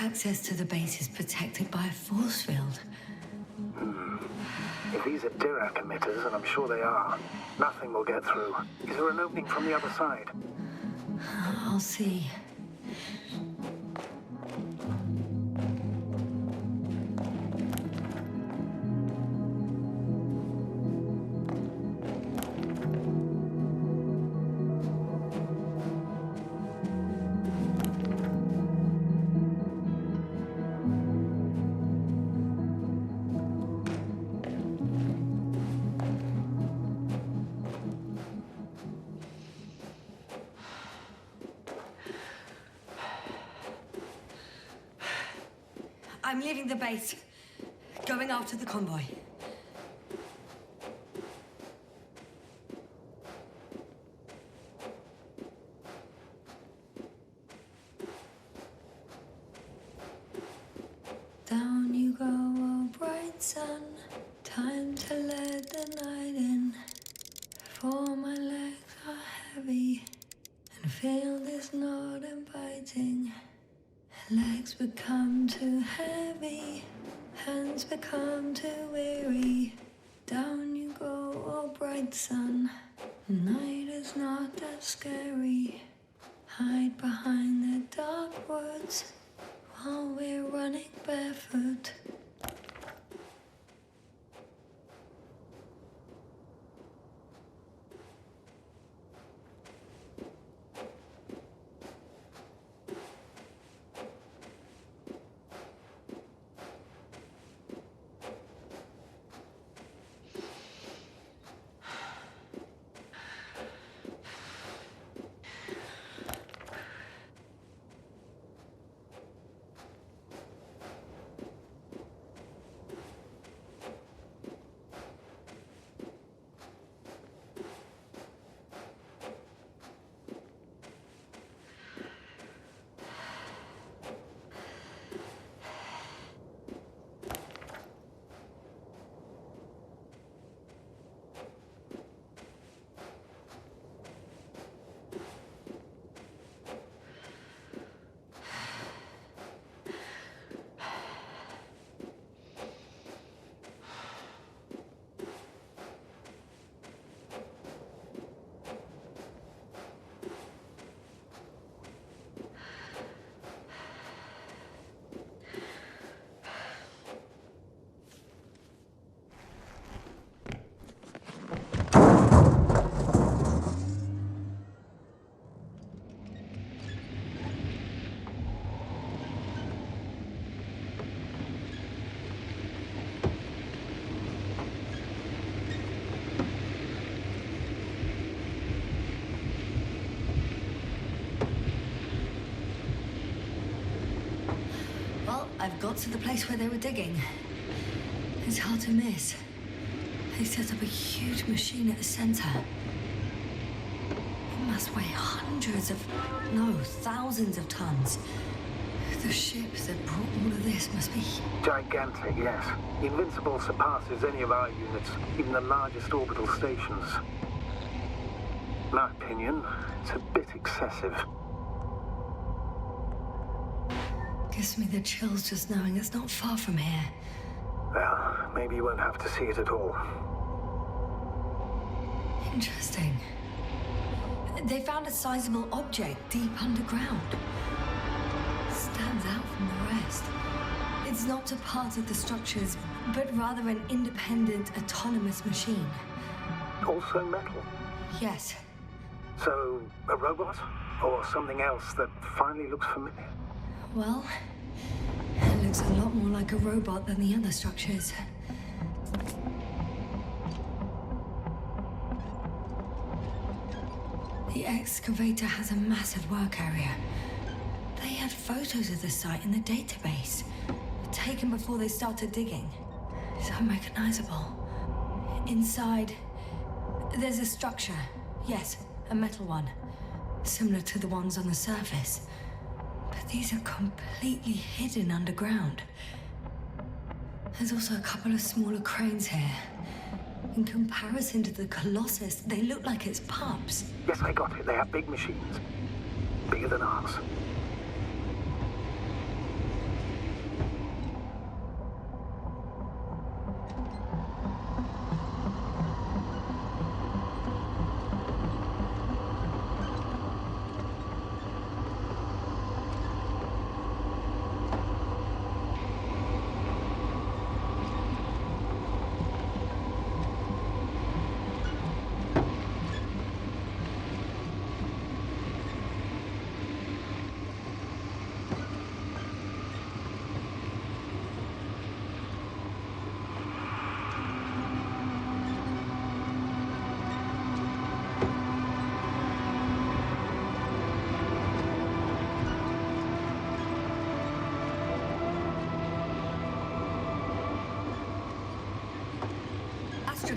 access to the base is protected by a force field. If these are Dirac emitters, and I'm sure they are, nothing will get through. Is there an opening from the other side? I'll see. I'm leaving the base, going after the convoy. Down you go, oh bright sun, time to let the night in. For my legs are heavy, and field is not inviting. Legs become too heavy, hands become too weary. Down you go, oh bright sun, night is not that scary. Hide behind the dark woods while we're running barefoot. I've got to the place where they were digging. It's hard to miss. They set up a huge machine at the center. It must weigh thousands of tons. The ship that brought all of this must be... Gigantic, yes. Invincible surpasses any of our units, even the largest orbital stations. In my opinion, it's a bit excessive. Gives me the chills just knowing it's not far from here. Well, maybe you won't have to see it at all. Interesting. They found a sizable object deep underground. Stands out from the rest. It's not a part of the structures, but rather an independent, autonomous machine. Also metal? Yes. So, a robot? Or something else that finally looks familiar? Well, it looks a lot more like a robot than the other structures. The excavator has a massive work area. They had photos of the site in the database, taken before they started digging. It's unrecognizable. Inside, there's a structure. Yes, a metal one, similar to the ones on the surface. But these are completely hidden underground. There's also a couple of smaller cranes here. In comparison to the Colossus, they look like its pups. Yes, I got it. They have big machines. Bigger than ours.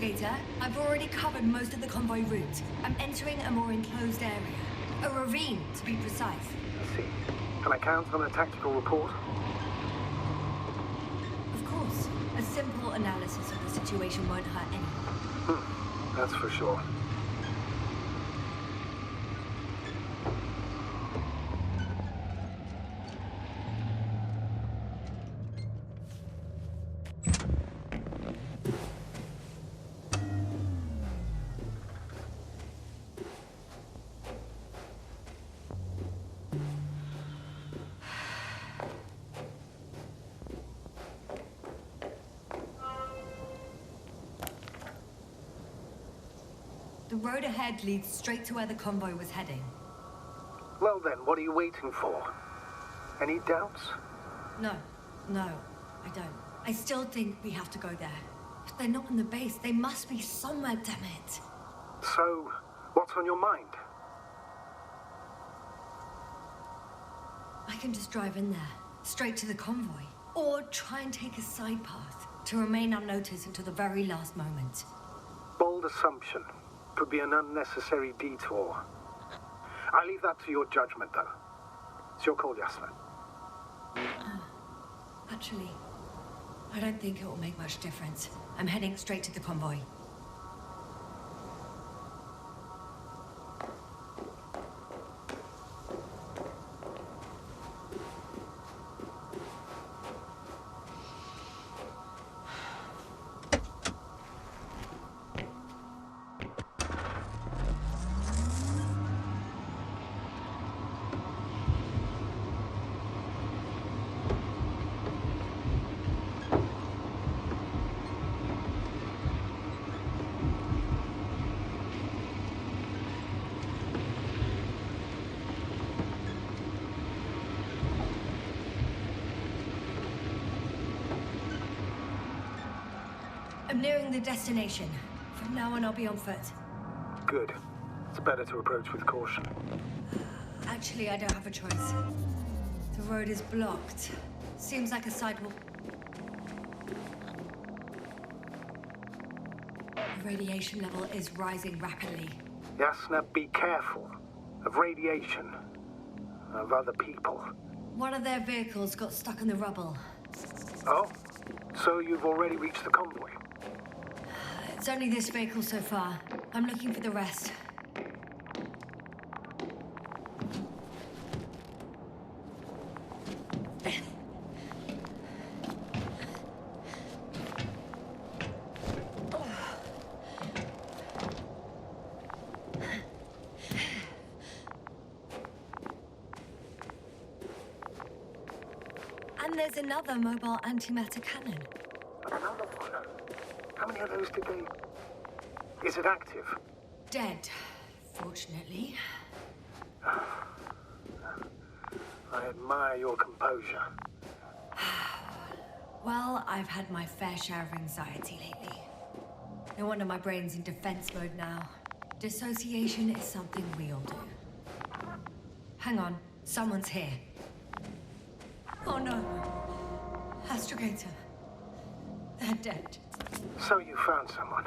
Astrogator, I've already covered most of the convoy route. I'm entering a more enclosed area. A ravine, to be precise. I see. Can I count on a tactical report? Of course. A simple analysis of the situation won't hurt anyone. That's for sure. The road ahead leads straight to where the convoy was heading. Well then, what are you waiting for? Any doubts? No, I don't. I still think we have to go there. If they're not in the base, they must be somewhere, damn it. So, what's on your mind? I can just drive in there, straight to the convoy. Or try and take a side path to remain unnoticed until the very last moment. Bold assumption. Could be an unnecessary detour. I leave that to your judgment, though. It's your call, Yasna. Actually, I don't think it will make much difference. I'm heading straight to the convoy. I'm nearing the destination. From now on, I'll be on foot. Good. It's better to approach with caution. Actually, I don't have a choice. The road is blocked. Seems like a sidewalk. The radiation level is rising rapidly. Yasna, be careful. Of radiation. Of other people. One of their vehicles got stuck in the rubble. Oh? So you've already reached the convoy? It's only this vehicle so far. I'm looking for the rest. And there's another mobile antimatter cannon. Another one? How many of those did they... Is it active? Dead, fortunately. I admire your composure. Well, I've had my fair share of anxiety lately. No wonder my brain's in defense mode now. Dissociation is something we all do. Hang on, someone's here. Oh no. Astrogator. They're dead. So you found someone.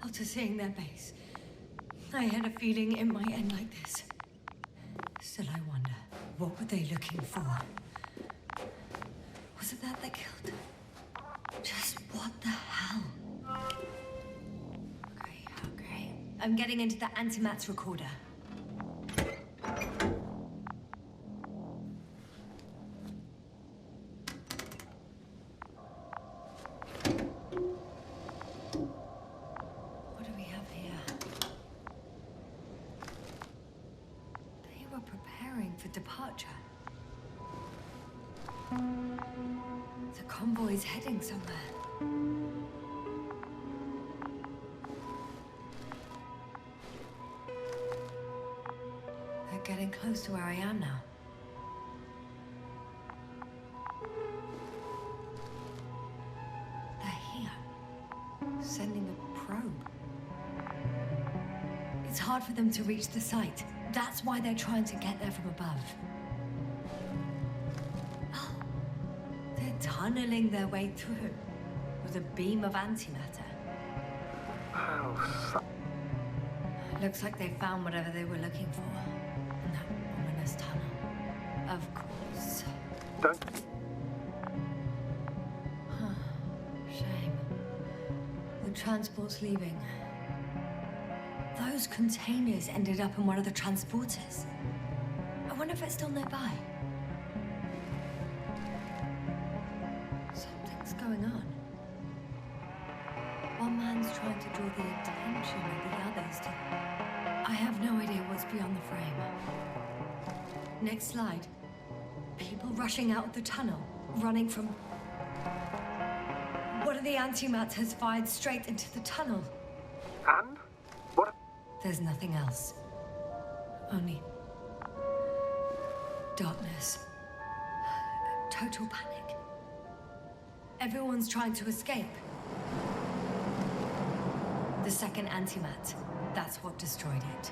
After seeing their base, I had a feeling it might end like this. Still, I wonder, what were they looking for? Was it that they killed? Just what the hell? Okay. I'm getting into the antimat's recorder. What do we have here? They were preparing for departure. The convoy's heading somewhere. They're getting close to where I am now. They're here, sending a probe. It's hard for them to reach the site. That's why they're trying to get there from above. Oh, they're tunneling their way through with a beam of antimatter. How Looks like they found whatever they were looking for in that ominous tunnel. Of course. don't... Shame. The transport's leaving. Those containers ended up in one of the transporters. I wonder if it's still nearby. Something's going on. One man's trying to draw the attention of the others to... I have no idea what's beyond the frame. Next slide. People rushing out of the tunnel, running from... One of the antimats has fired straight into the tunnel. And? What? There's nothing else. Only... darkness. Total panic. Everyone's trying to escape. The second antimat, that's what destroyed it.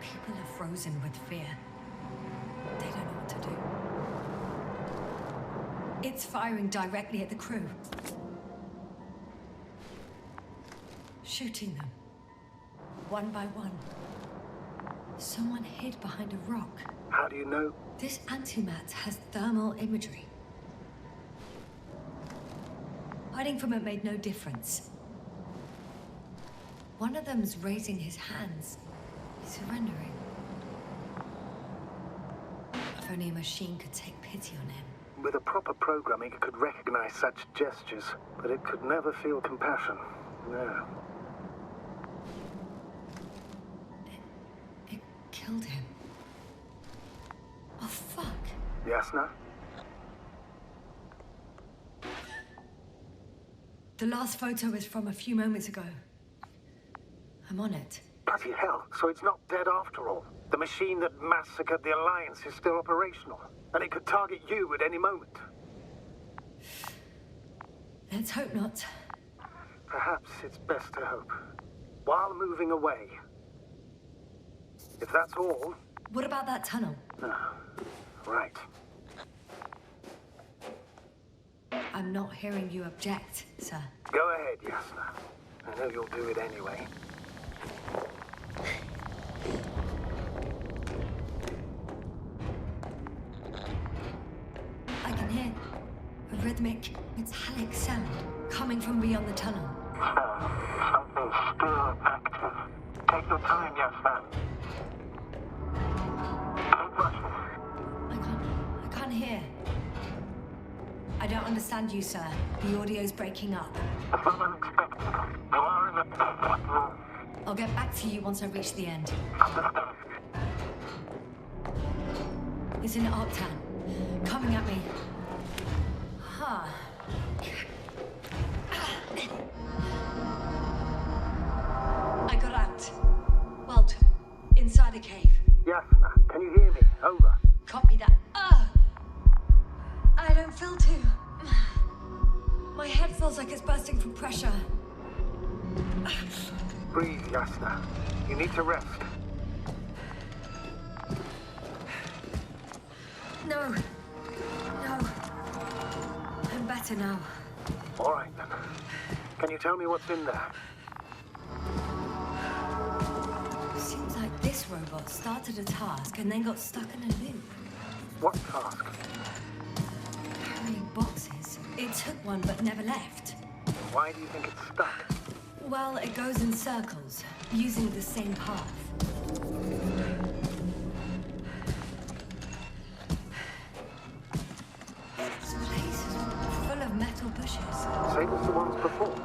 People are frozen with fear. They don't know what to do. It's firing directly at the crew. Shooting them. One by one. Someone hid behind a rock. How do you know? This antimat has thermal imagery. Hiding from it made no difference. One of them's raising his hands. He's surrendering. If only a machine could take pity on him. With a proper programming, it could recognize such gestures, but it could never feel compassion. No. It killed him. Oh, fuck. Yasna? The last photo is from a few moments ago. I'm on it. Bloody hell, so it's not dead after all. The machine that massacred the Alliance is still operational, and it could target you at any moment. Let's hope not. Perhaps it's best to hope. While moving away. If that's all... What about that tunnel? Right. I'm not hearing you object, sir. Go ahead, Yasna. I know you'll do it anyway. I can hear a rhythmic, metallic sound coming from beyond the tunnel. Something's still active. Take your time, Yasna. Don't rush it. I can't hear. I don't understand you, sir. The audio's breaking up. It's not unexpected. You are in the perfect room. I'll get back to you once I reach the end. Understand? It's in Arctan. Coming at me. Huh. I got out. Well, inside a cave. Yasna, can you hear me? Over. Copy that. I don't feel too... My head feels like it's bursting from pressure. Breathe, Yasna. You need to rest. No. No. I'm better now. All right, then. Can you tell me what's in there? Seems like this robot started a task and then got stuck in a loop. What task? Carrying boxes. It took one but never left. Why do you think it's stuck? Well, it goes in circles, using the same path. This place is full of metal bushes. Same as the ones before.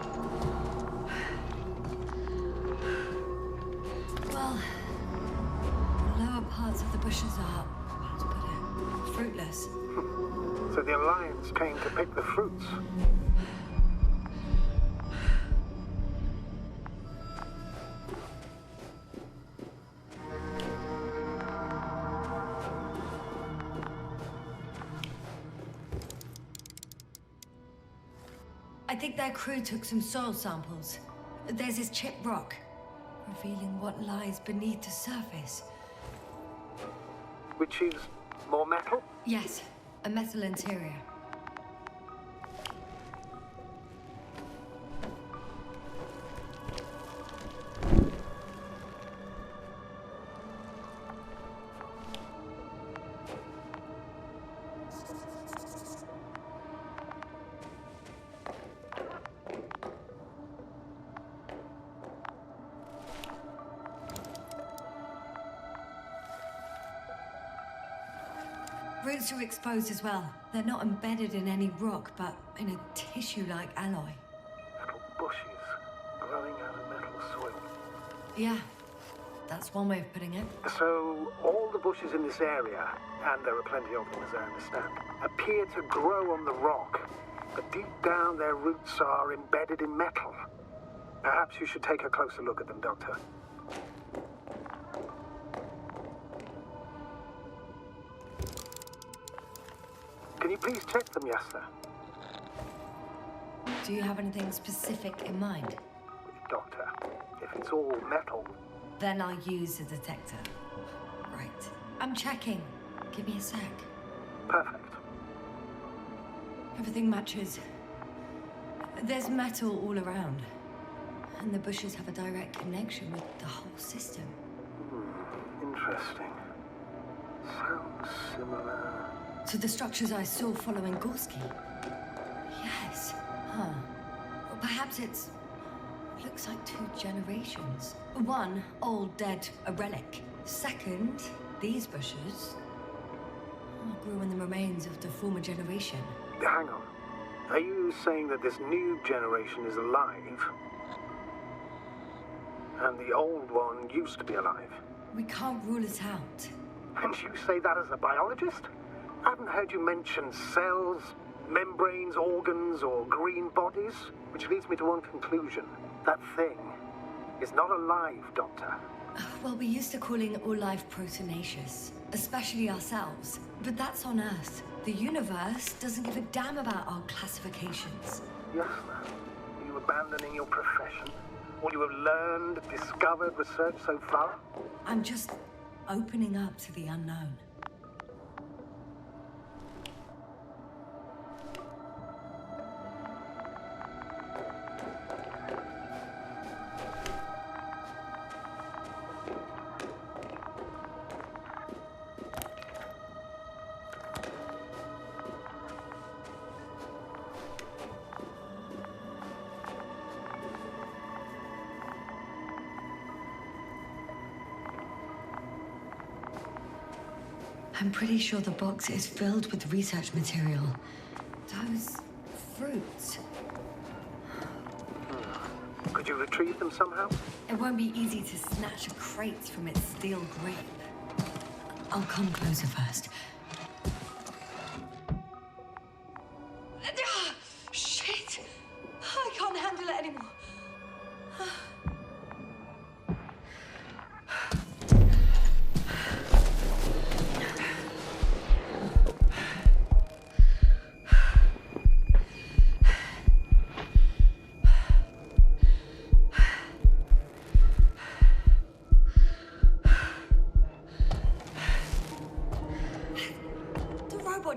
Well, the lower parts of the bushes are, how to put it, fruitless. So the Alliance came to pick the fruits. I think their crew took some soil samples. There's this chipped rock, revealing what lies beneath the surface. Which is more metal? Yes, a metal interior. Roots are exposed as well. They're not embedded in any rock, but in a tissue-like alloy. Little bushes growing out of metal soil. Yeah, that's one way of putting it. So, all the bushes in this area, and there are plenty of them as I understand, appear to grow on the rock, but deep down their roots are embedded in metal. Perhaps you should take a closer look at them, Doctor. Can you please check them, Yasna? Do you have anything specific in mind? Doctor, if it's all metal... Then I'll use a detector. Right. I'm checking. Give me a sec. Perfect. Everything matches. There's metal all around. And the bushes have a direct connection with the whole system. Interesting. Sounds similar... To the structures I saw following Gorski. Yes. Huh. Or perhaps it's... looks like 2 generations. One, old, dead, a relic. Second, these bushes grew in the remains of the former generation. Hang on. Are you saying that this new generation is alive? And the old one used to be alive? We can't rule it out. And you say that as a biologist? I haven't heard you mention cells, membranes, organs, or green bodies, which leads me to one conclusion. That thing is not alive, Doctor. Well, we're used to calling all life proteinaceous, especially ourselves. But that's on Earth. The universe doesn't give a damn about our classifications. Yasna, are you abandoning your profession? All you have learned, discovered, researched so far? I'm just opening up to the unknown. I'm pretty sure the box is filled with research material. Those fruits. Could you retrieve them somehow? It won't be easy to snatch a crate from its steel grip. I'll come closer first. Shit! I can't handle it anymore.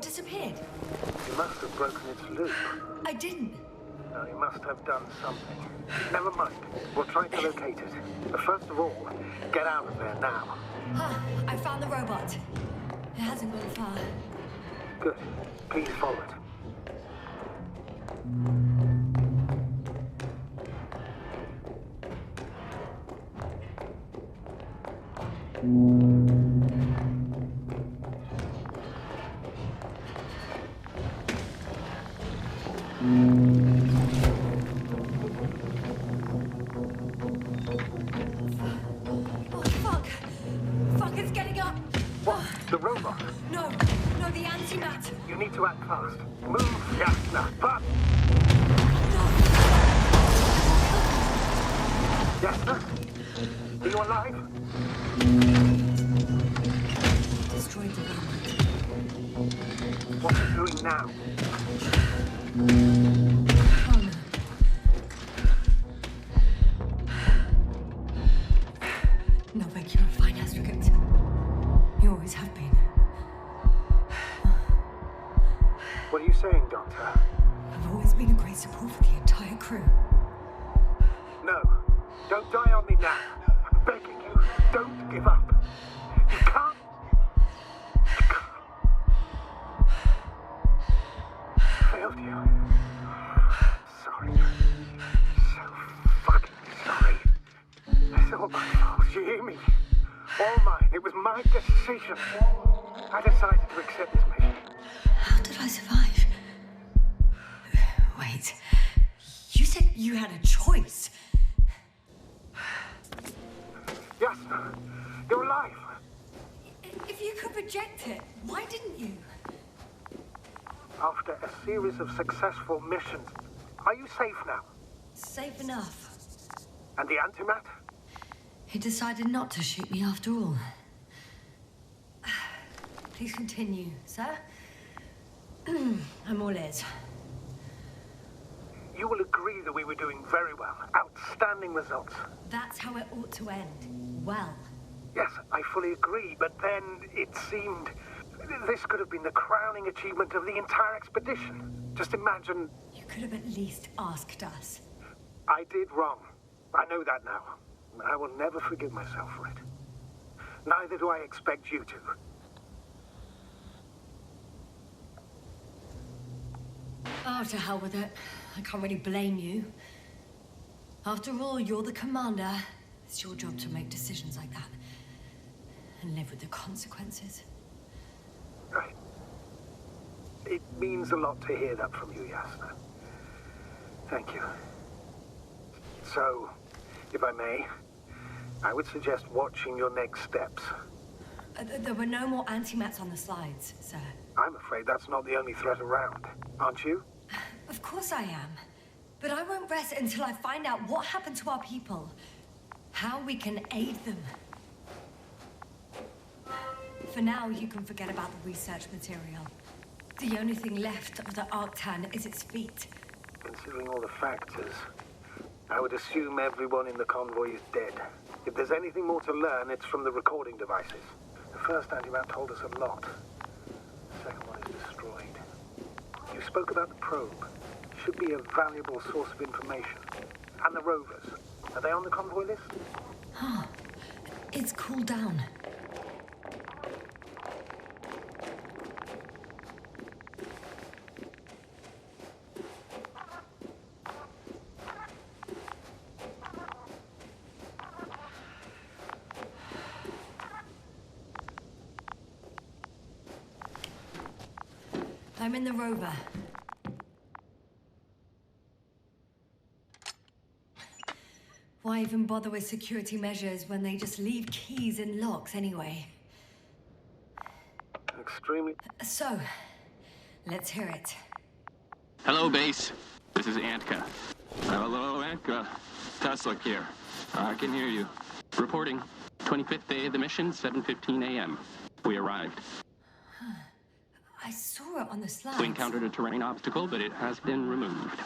Disappeared. You must have broken its loop. I didn't. No, you must have done something. Never mind. We'll try to locate it. But first of all, get out of there now. I found the robot. It hasn't gone far. Good. Please follow it. The robot? No, the antimat. You need to act fast. Move, Yasna, fast! Yasna? Are you alive? Destroyed the robot. What are you doing now? Oh no. Novak, you're a fine astrogate. You always have been. What are you saying, Doctor? I've always been a great support for the entire crew. No. Don't die on me now. I'm begging you. Don't give up. You can't. Failed you. Sorry. So fucking sorry. It's all my fault. You hear me? All mine. It was my decision. I decided to accept this mission. How did I survive? Wait. You said you had a choice. Yes, you're alive. If you could reject it, why didn't you? After a series of successful missions, are you safe now? Safe enough. And the antimat? He decided not to shoot me after all. Please continue, sir. I'm all ears. You will agree that we were doing very well. Outstanding results. That's how it ought to end. Well. Yes, I fully agree, but then it seemed this could have been the crowning achievement of the entire expedition. Just imagine... You could have at least asked us. I did wrong. I know that now. I will never forgive myself for it. Neither do I expect you to. Oh, to hell with it. I can't really blame you. After all, you're the commander. It's your job to make decisions like that. And live with the consequences. Right. It means a lot to hear that from you, Yasna. Thank you. So, if I may, I would suggest watching your next steps. There were no more antimats on the slides, sir. I'm afraid that's not the only threat around, aren't you? Of course I am. But I won't rest until I find out what happened to our people. How we can aid them. For now, you can forget about the research material. The only thing left of the Arctan is its feet. Considering all the factors, I would assume everyone in the convoy is dead. If there's anything more to learn, it's from the recording devices. The first antimat told us a lot. The second one is destroyed. You spoke about the probe. Should be a valuable source of information. And the rovers. Are they on the convoy list? Huh. It's cooled down. I'm in the rover. Why even bother with security measures when they just leave keys in locks anyway? Extremely... So, let's hear it. Hello, base. This is Antka. Hello, Antka. Tesla here. I can hear you. Reporting. 25th day of the mission, 7:15 a.m. We arrived. I saw it on the slides. We encountered a terrain obstacle, but it has been removed.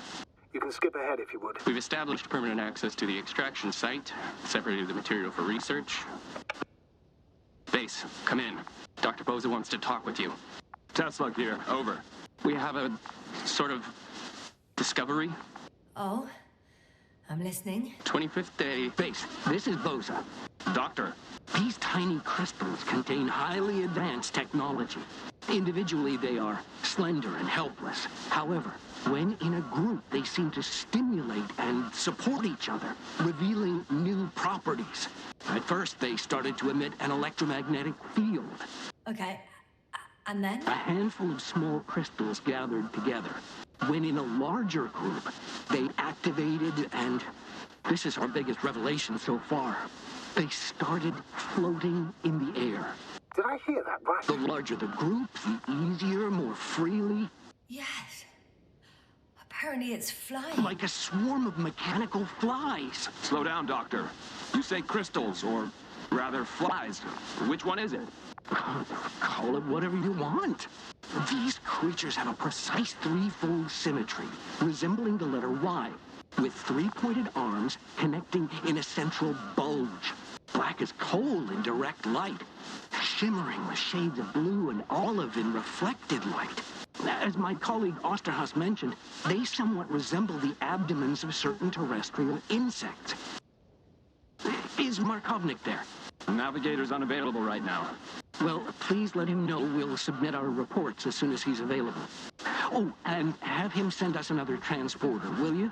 You can skip ahead if you would. We've established permanent access to the extraction site, separated the material for research. Base, come in. Dr. Boza wants to talk with you. Tesla here, over. We have a sort of discovery. Oh? I'm listening. 25th day. Base, this is Boza. Doctor. These tiny crystals contain highly advanced technology. Individually, they are slender and helpless. However, when in a group, they seem to stimulate and support each other, revealing new properties. At first, they started to emit an electromagnetic field. Okay. And then? A handful of small crystals gathered together. When in a larger group, they activated and... this is our biggest revelation so far. They started floating in the air. Did I hear that right? The larger the group, the easier, more freely. Yes. Apparently it's flying. Like a swarm of mechanical flies. Slow down, Doctor. You say crystals, or rather flies. Which one is it? Call it whatever you want. These creatures have a precise threefold symmetry, resembling the letter Y, with three-pointed arms connecting in a central bulge. Black as coal in direct light, shimmering with shades of blue and olive in reflected light. As my colleague Osterhaus mentioned, they somewhat resemble the abdomens of certain terrestrial insects. Is Markovnik there? Navigator's unavailable right now. Well, please let him know we'll submit our reports as soon as he's available. Oh, and have him send us another transporter, will you?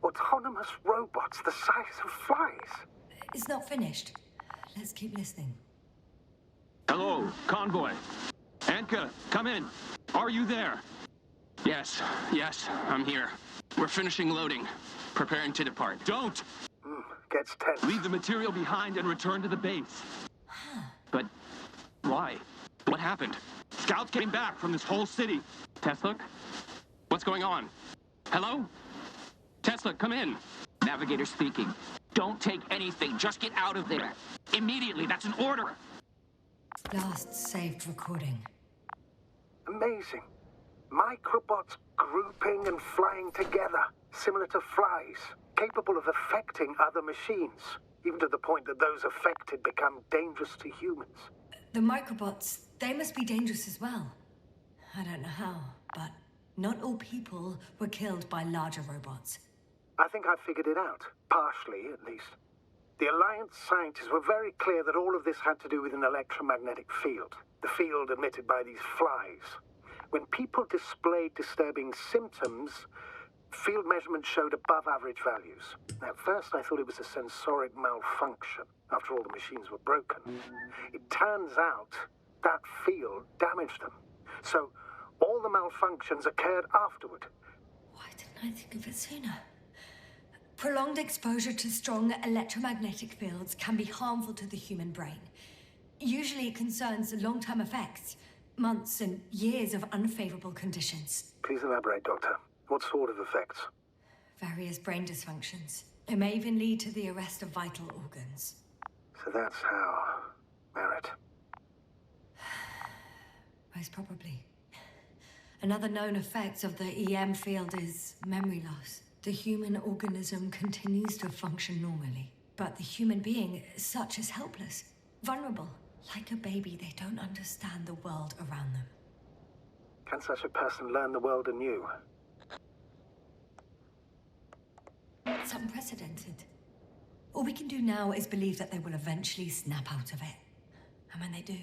Autonomous robots the size of flies. It's not finished. Let's keep listening. Hello, convoy. Anka, come in. Are you there? Yes, I'm here. We're finishing loading. Preparing to depart. Don't! Gets tense. Leave the material behind and return to the base. But why? What happened? Scouts came back from this whole city. Tesla? What's going on? Hello? Tesla, come in. Navigator speaking. Don't take anything. Just get out of there. Immediately. That's an order. Last saved recording. Amazing. Microbots grouping and flying together, similar to flies, capable of affecting other machines, even to the point that those affected become dangerous to humans. The microbots, they must be dangerous as well. I don't know how, but not all people were killed by larger robots. I think I figured it out, partially at least. The Alliance scientists were very clear that all of this had to do with an electromagnetic field, the field emitted by these flies. When people displayed disturbing symptoms, field measurements showed above average values. At first, I thought it was a sensoric malfunction. After all, the machines were broken. It turns out that field damaged them. So all the malfunctions occurred afterward. Why didn't I think of it sooner? Prolonged exposure to strong electromagnetic fields can be harmful to the human brain. Usually it concerns long-term effects, months and years of unfavorable conditions. Please elaborate, Doctor. What sort of effects? Various brain dysfunctions. It may even lead to the arrest of vital organs. So that's how... Merit. Most probably. Another known effect of the EM field is memory loss. The human organism continues to function normally, but the human being as such is helpless, vulnerable. Like a baby, they don't understand the world around them. Can such a person learn the world anew? It's unprecedented. All we can do now is believe that they will eventually snap out of it. And when they do,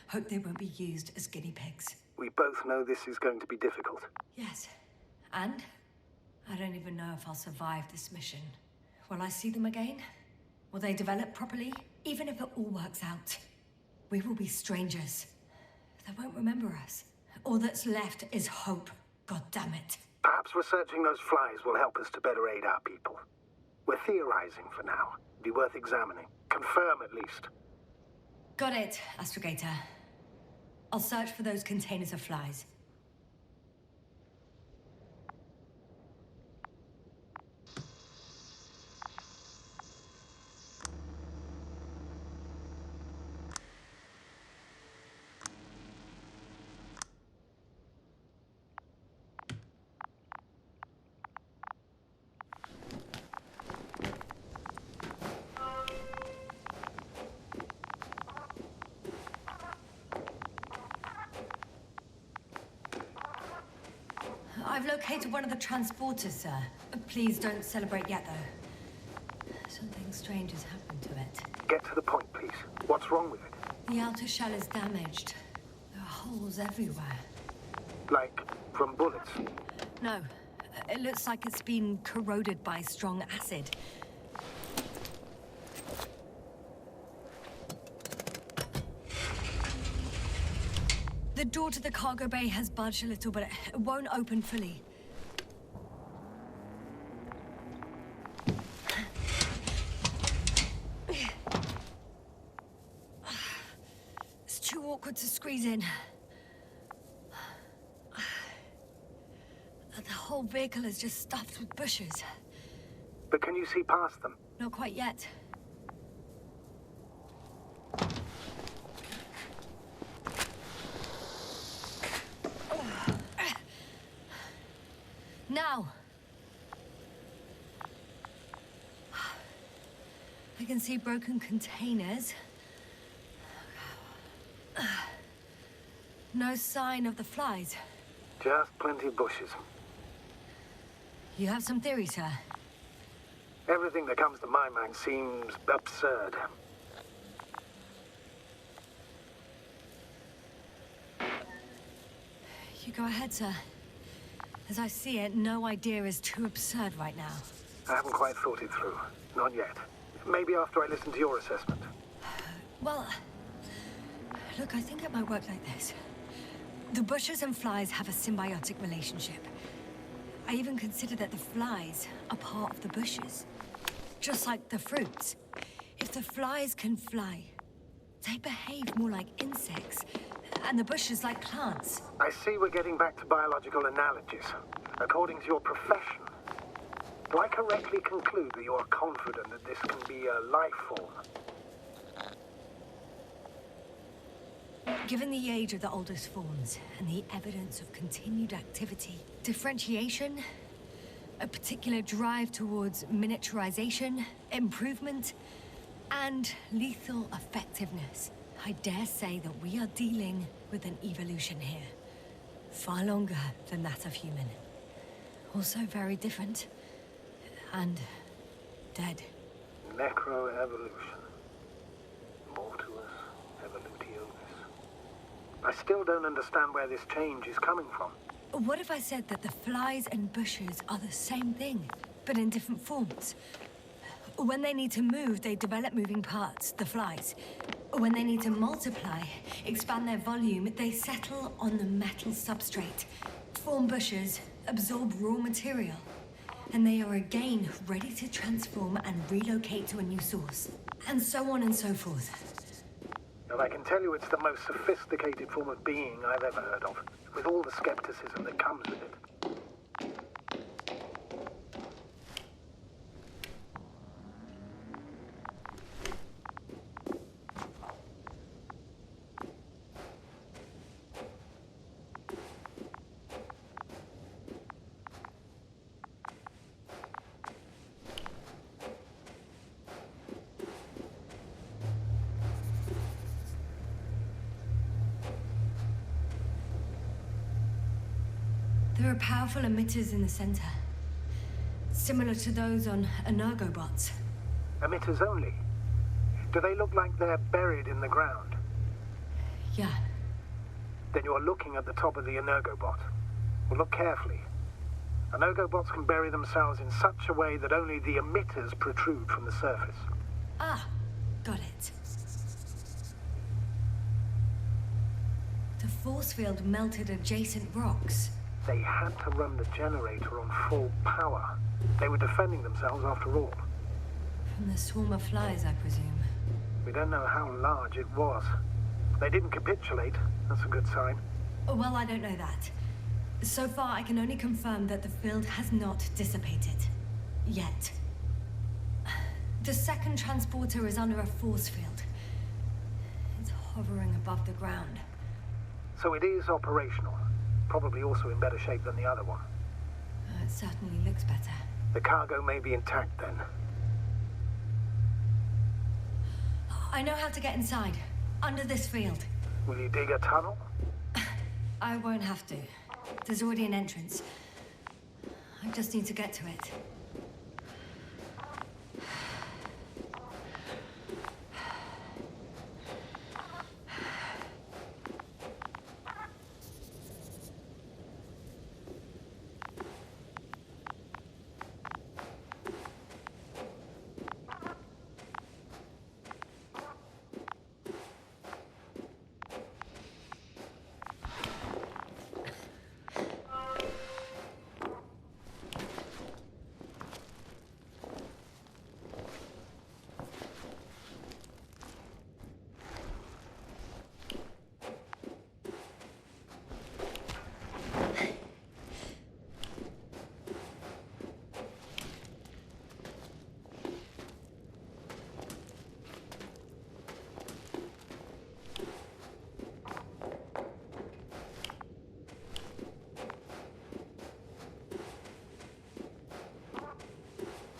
hope they won't be used as guinea pigs. We both know this is going to be difficult. Yes. And I don't even know if I'll survive this mission. Will I see them again? Will they develop properly? Even if it all works out, we will be strangers. They won't remember us. All that's left is hope. God damn it. Perhaps researching those flies will help us to better aid our people. We're theorizing for now. Be worth examining. Confirm at least. Got it, Astrogator. I'll search for those containers of flies. I've located one of the transporters, sir. Please don't celebrate yet, though. Something strange has happened to it. Get to the point, please. What's wrong with it? The outer shell is damaged. There are holes everywhere. Like, from bullets? No. It looks like it's been corroded by strong acid. The door to the cargo bay has budged a little, but it won't open fully. It's too awkward to squeeze in. The whole vehicle is just stuffed with bushes. But can you see past them? Not quite yet. Now! I can see broken containers. No sign of the flies. Just plenty of bushes. You have some theory, sir? Everything that comes to my mind seems absurd. You go ahead, sir. As I see it, no idea is too absurd right now. I haven't quite thought it through. Not yet. Maybe after I listen to your assessment. Well, look, I think it might work like this. The bushes and flies have a symbiotic relationship. I even consider that the flies are part of the bushes. Just like the fruits. If the flies can fly, they behave more like insects, and the bushes like plants. I see we're getting back to biological analogies. According to your profession, do I correctly conclude that you are confident that this can be a life form? Given the age of the oldest forms and the evidence of continued activity, differentiation, a particular drive towards miniaturization, improvement, and lethal effectiveness, I dare say that we are dealing with an evolution here. Far longer than that of human. Also very different. And dead. Necroevolution. Mortuus evolutionis. I still don't understand where this change is coming from. What if I said that the flies and bushes are the same thing, but in different forms? When they need to move, they develop moving parts, the flies. When they need to multiply, expand their volume, they settle on the metal substrate, form bushes, absorb raw material. And they are again ready to transform and relocate to a new source. And so on and so forth. And I can tell you it's the most sophisticated form of being I've ever heard of, with all the skepticism that comes with it. There are powerful emitters in the center. Similar to those on energobots. Emitters only? Do they look like they're buried in the ground? Yeah. Then you're looking at the top of the energobot. Well, look carefully. Energobots can bury themselves in such a way that only the emitters protrude from the surface. Ah, got it. The force field melted adjacent rocks. They had to run the generator on full power. They were defending themselves after all. From the swarm of flies, I presume. We don't know how large it was. They didn't capitulate. That's a good sign. Well, I don't know that. So far, I can only confirm that the field has not dissipated. Yet. The second transporter is under a force field. It's hovering above the ground. So it is operational. Probably also in better shape than the other one. It certainly looks better. The cargo may be intact then. I know how to get inside. Under this field. Will you dig a tunnel? I won't have to. There's already an entrance. I just need to get to it.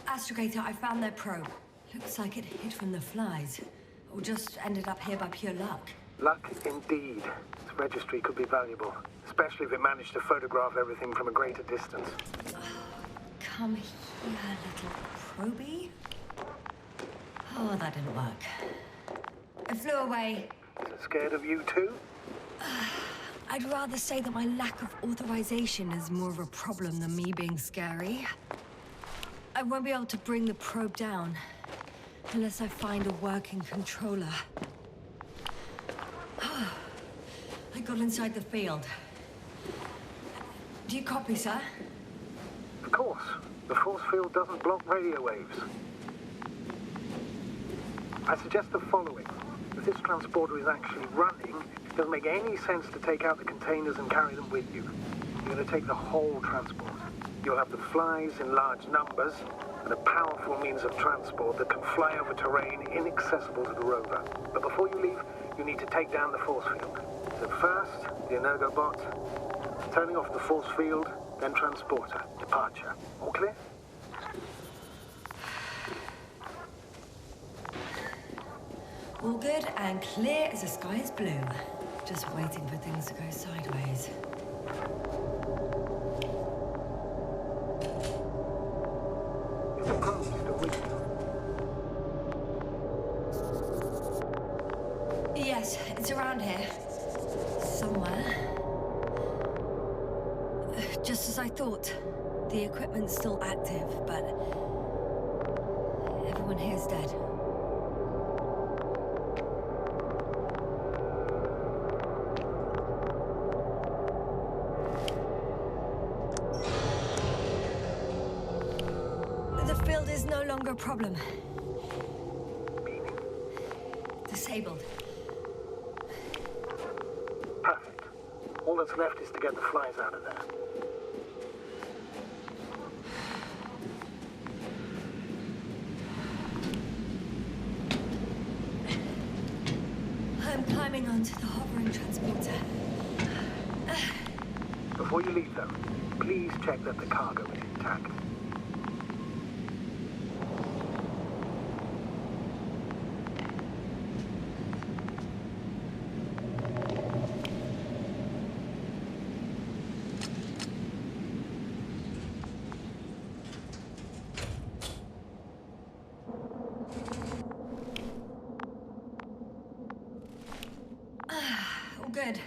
Astrogator, I found their probe. Looks like it hid from the flies. Or just ended up here by pure luck. Luck indeed. Its registry could be valuable, especially if it managed to photograph everything from a greater distance. Come here, little probie. Oh, that didn't work. It flew away. Is it scared of you too? I'd rather say that my lack of authorization is more of a problem than me being scary. I won't be able to bring the probe down unless I find a working controller. I got inside the field. Do you copy, sir? Of course. The force field doesn't block radio waves. I suggest the following. If this transporter is actually running, it doesn't make any sense to take out the containers and carry them with you. You're going to take the whole transport. You'll have the flies in large numbers, and a powerful means of transport that can fly over terrain inaccessible to the rover. But before you leave, you need to take down the force field. So first, the Energobot, turning off the force field, then transporter, departure. All clear? All good and clear as the sky is blue. Just waiting for things to go sideways. Is the probe still with you? Yes, it's around here. Somewhere. Just as I thought. The equipment's still active, but everyone here's dead. The field is no longer a problem. Meaning? Disabled. Perfect. All that's left is to get the flies out of there. I'm climbing onto the hovering transporter. Before you leave, though, please check that the cargo is intact. All good.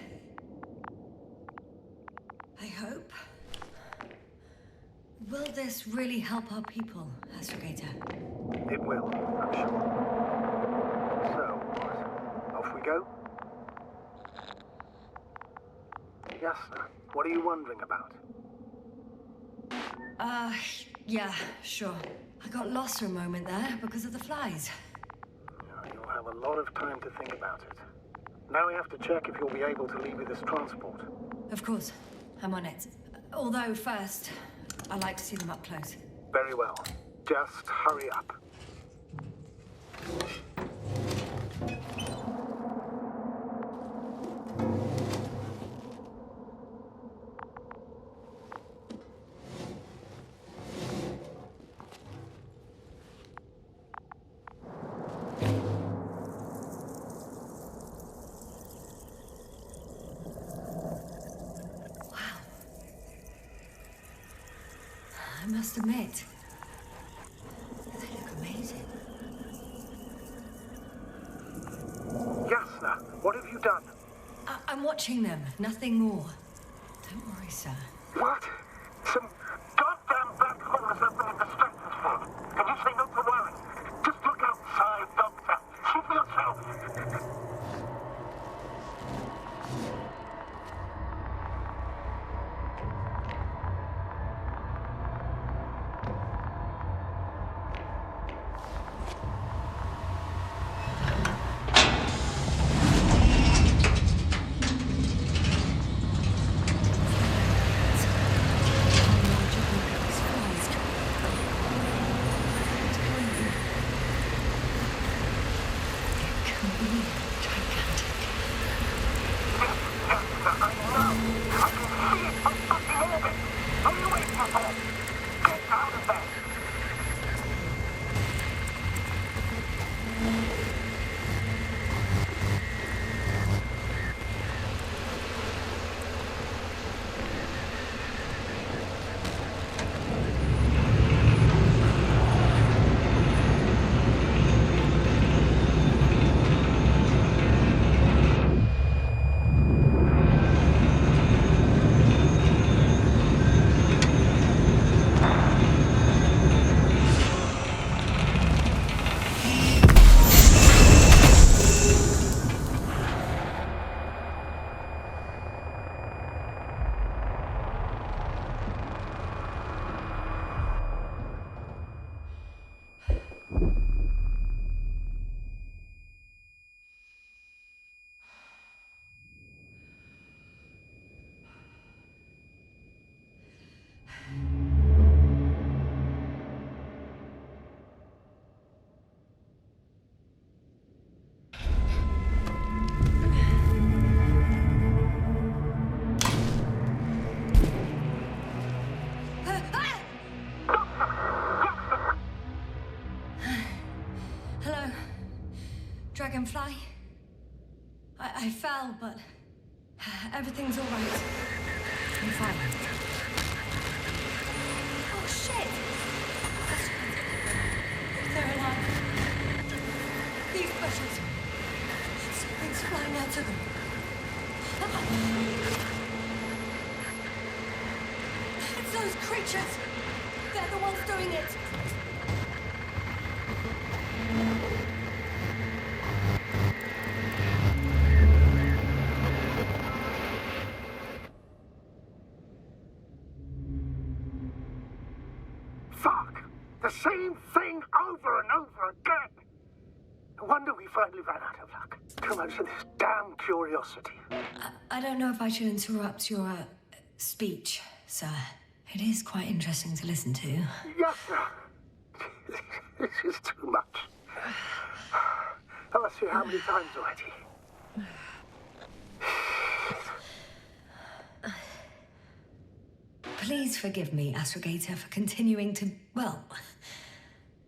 I hope. Will this really help our people, Astrogator? It will, I'm sure. So, off we go? Yasna, what are you wondering about? Yeah, sure. I got lost for a moment there because of the flies. You'll have a lot of time to think about it. Now we have to check if you'll be able to leave with this transport. Of course, I'm on it. Although first, I like to see them up close. Very well. Just hurry up. I must admit, they look amazing. Yasna, what have you done? I'm watching them, nothing more. Don't worry, sir. What? Some goddamn black holes have been in the stratosphere. And you say not to worry. Just look outside, Doctor. See for yourself. Hello? Dragonfly? I fell, but everything's all right. I'm fine. Oh, shit! They're alive. These bushes. Something's flying out of them. It's those creatures! They're the ones doing it! Fuck! The same thing over and over again! No wonder we finally ran out of luck. Too much of this damn curiosity. I don't know if I should interrupt your speech, sir. It is quite interesting to listen to. Yes, sir. This is too much. I've asked you how many times already? Please forgive me, Astrogator, for continuing to, well,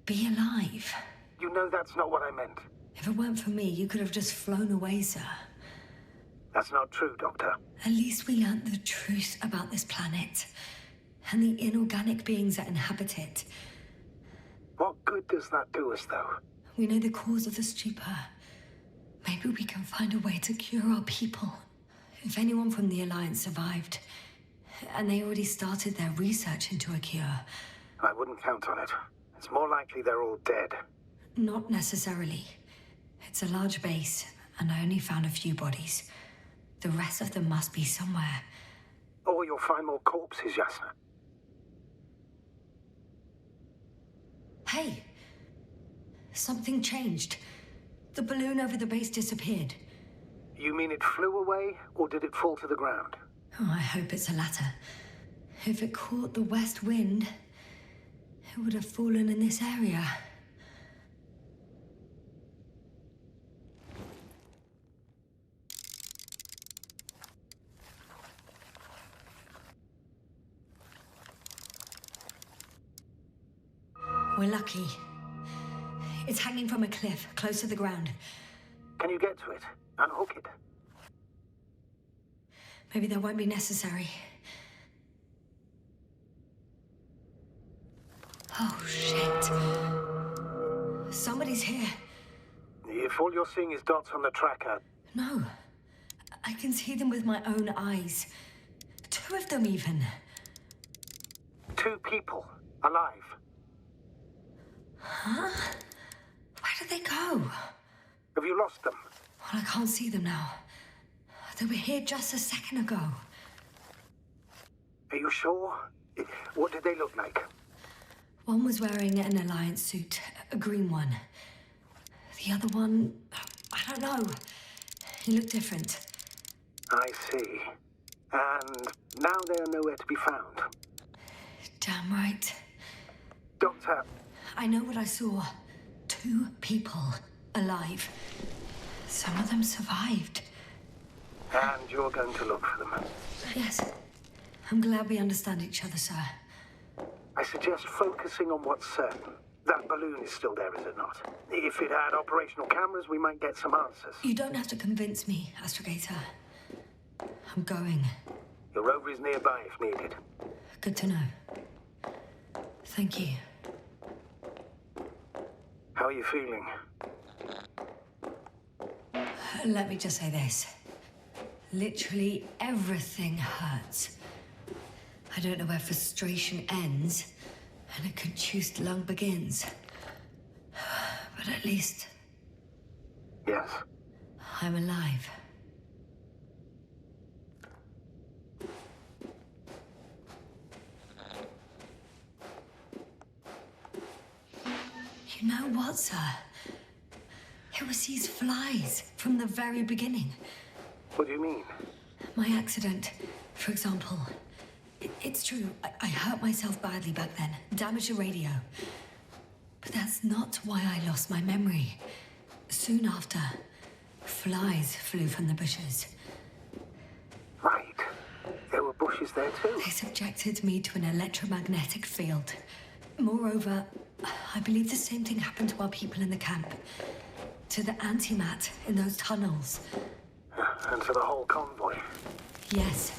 be alive. You know that's not what I meant. If it weren't for me, you could have just flown away, sir. That's not true, Doctor. At least we learnt the truth about this planet and the inorganic beings that inhabit it. What good does that do us, though? We know the cause of the stupor. Maybe we can find a way to cure our people. If anyone from the Alliance survived, and they already started their research into a cure. I wouldn't count on it. It's more likely they're all dead. Not necessarily. It's a large base, and I only found a few bodies. The rest of them must be somewhere. Or you'll find more corpses, Yasna. Hey! Something changed. The balloon over the base disappeared. You mean it flew away, or did it fall to the ground? Oh, I hope it's the latter. If it caught the west wind, it would have fallen in this area. We're lucky. It's hanging from a cliff, close to the ground. Can you get to it? Unhook it? Maybe that won't be necessary. Oh, shit. Somebody's here. If all you're seeing is dots on the tracker... No. I can see them with my own eyes. 2 of them, even. 2 people. Alive. Huh? Where did they go? Have you lost them? Well, I can't see them now. They were here just a second ago. Are you sure? What did they look like? One was wearing an Alliance suit, a green one. The other one, I don't know. He looked different. I see. And now they are nowhere to be found. Damn right. Doctor... I know what I saw. 2 people alive. Some of them survived. And you're going to look for them. Yes. I'm glad we understand each other, sir. I suggest focusing on what's certain. That balloon is still there, is it not? If it had operational cameras, we might get some answers. You don't have to convince me, Astrogator. I'm going. Your rover is nearby if needed. Good to know. Thank you. How are you feeling? Let me just say this. Literally everything hurts. I don't know where frustration ends and a contused lung begins. But at least Yes. I'm alive. You know what, sir? It was these flies from the very beginning. What do you mean? My accident, for example. It's true, I hurt myself badly back then, damaged the radio. But that's not why I lost my memory. Soon after, flies flew from the bushes. Right. There were bushes there too. They subjected me to an electromagnetic field. Moreover, I believe the same thing happened to our people in the camp. To the antimat in those tunnels. And to the whole convoy. Yes.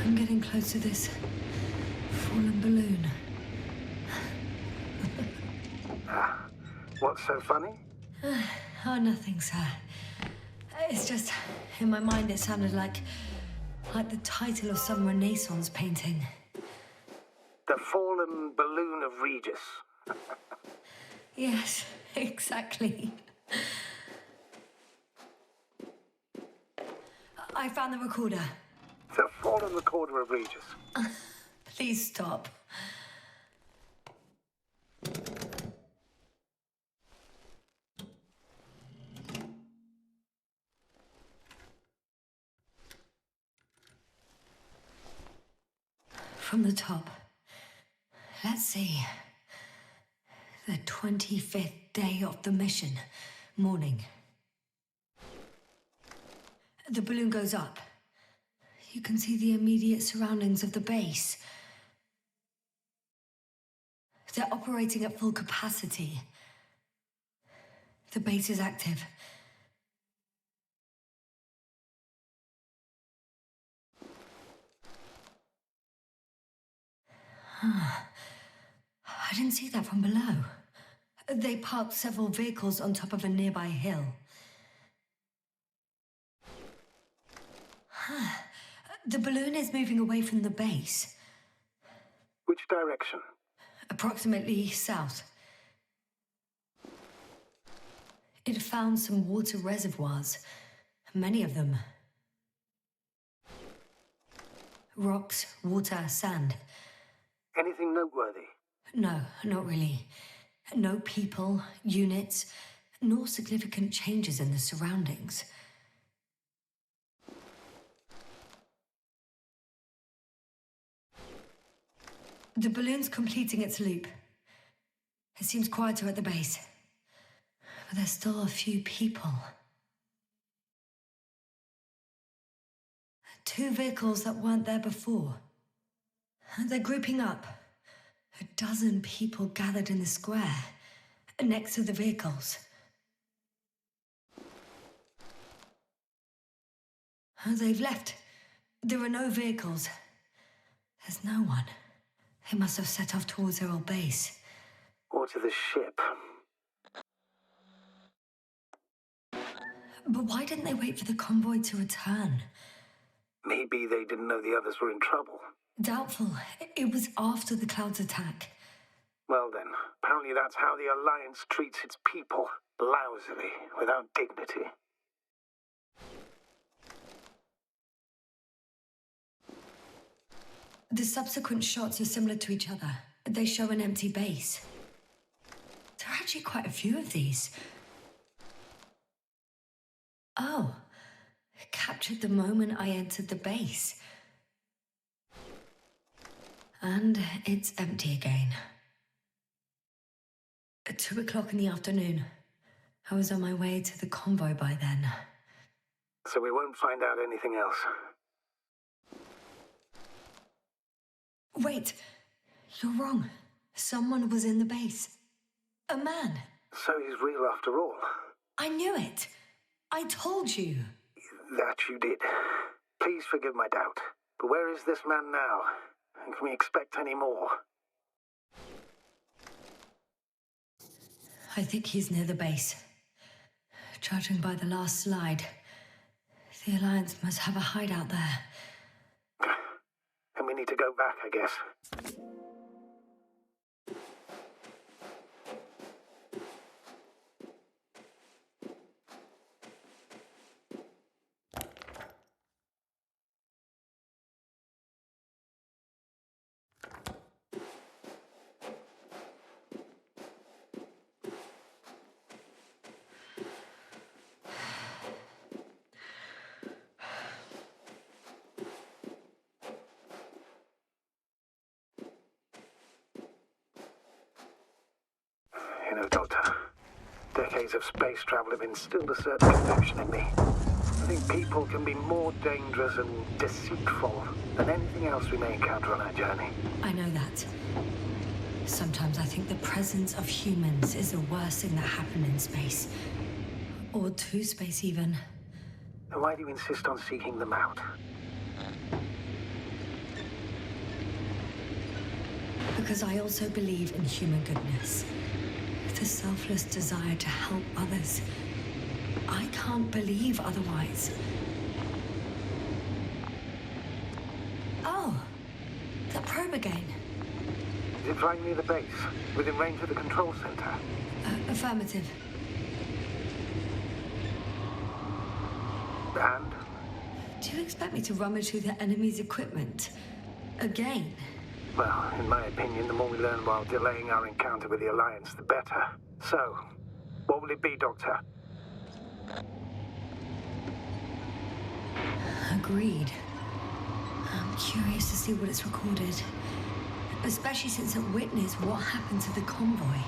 I'm getting close to this fallen balloon. What's so funny? Oh, nothing, sir. It's just, in my mind it sounded like the title of some Renaissance painting. The fallen balloon of Regis. Yes, exactly. I found the recorder. The fallen recorder of Regis. Please stop. From the top. Let's see. The 25th day of the mission. Morning. The balloon goes up. You can see the immediate surroundings of the base. They're operating at full capacity. The base is active. I didn't see that from below. They parked several vehicles on top of a nearby hill. The balloon is moving away from the base. Which direction? Approximately south. It found some water reservoirs. Many of them. Rocks, water, sand. Anything noteworthy? No, not really. No people, units, nor significant changes in the surroundings. The balloon's completing its loop. It seems quieter at the base. But there's still a few people. 2 vehicles that weren't there before. They're grouping up. 12 people gathered in the square, next to the vehicles. They've left. There are no vehicles. There's no one. They must have set off towards their old base. Or to the ship. But why didn't they wait for the convoy to return? Maybe they didn't know the others were in trouble. Doubtful. It was after the Cloud's attack. Well then, apparently that's how the Alliance treats its people. Lousily, without dignity. The subsequent shots are similar to each other. They show an empty base. There are actually quite a few of these. Oh, captured the moment I entered the base. And it's empty again. At 2 o'clock in the afternoon. I was on my way to the convoy by then. So we won't find out anything else. Wait, you're wrong. Someone was in the base. A man. So he's real after all. I knew it. I told you. That you did. Please forgive my doubt. But where is this man now? And can we expect any more? I think he's near the base. Judging by the last slide, the Alliance must have a hideout there. And we need to go back, I guess. You know, Doctor, decades of space travel have instilled a certain conviction in me. I think people can be more dangerous and deceitful than anything else we may encounter on our journey. I know that. Sometimes I think the presence of humans is the worst thing that happened in space. Or to space, even. Then why do you insist on seeking them out? Because I also believe in human goodness. The selfless desire to help others. I can't believe otherwise. Oh, the probe again. Is it flying near the base, within range of the control center? Affirmative. And? Do you expect me to rummage through the enemy's equipment? Again? Well, in my opinion, the more we learn while delaying our encounter with the Alliance, the better. So, what will it be, Doctor? Agreed. I'm curious to see what it's recorded. Especially since it witnessed what happened to the convoy.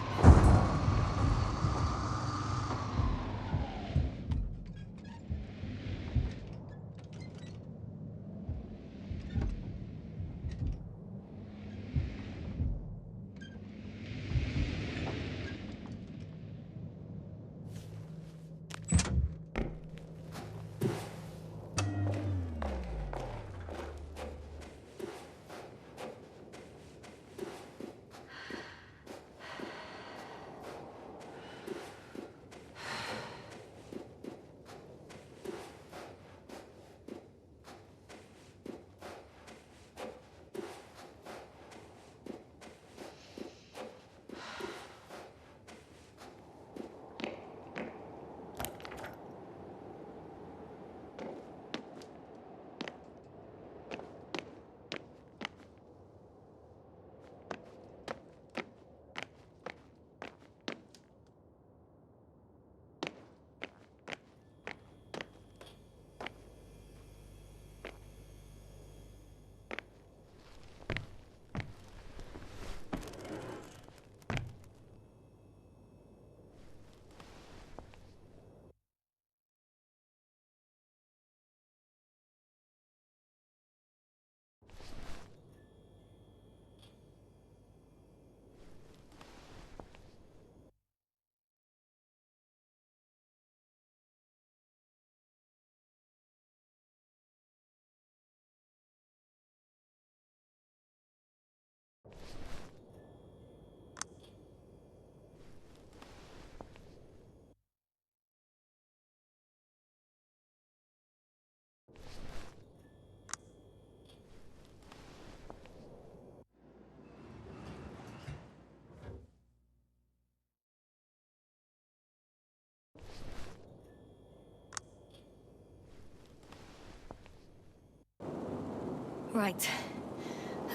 Right.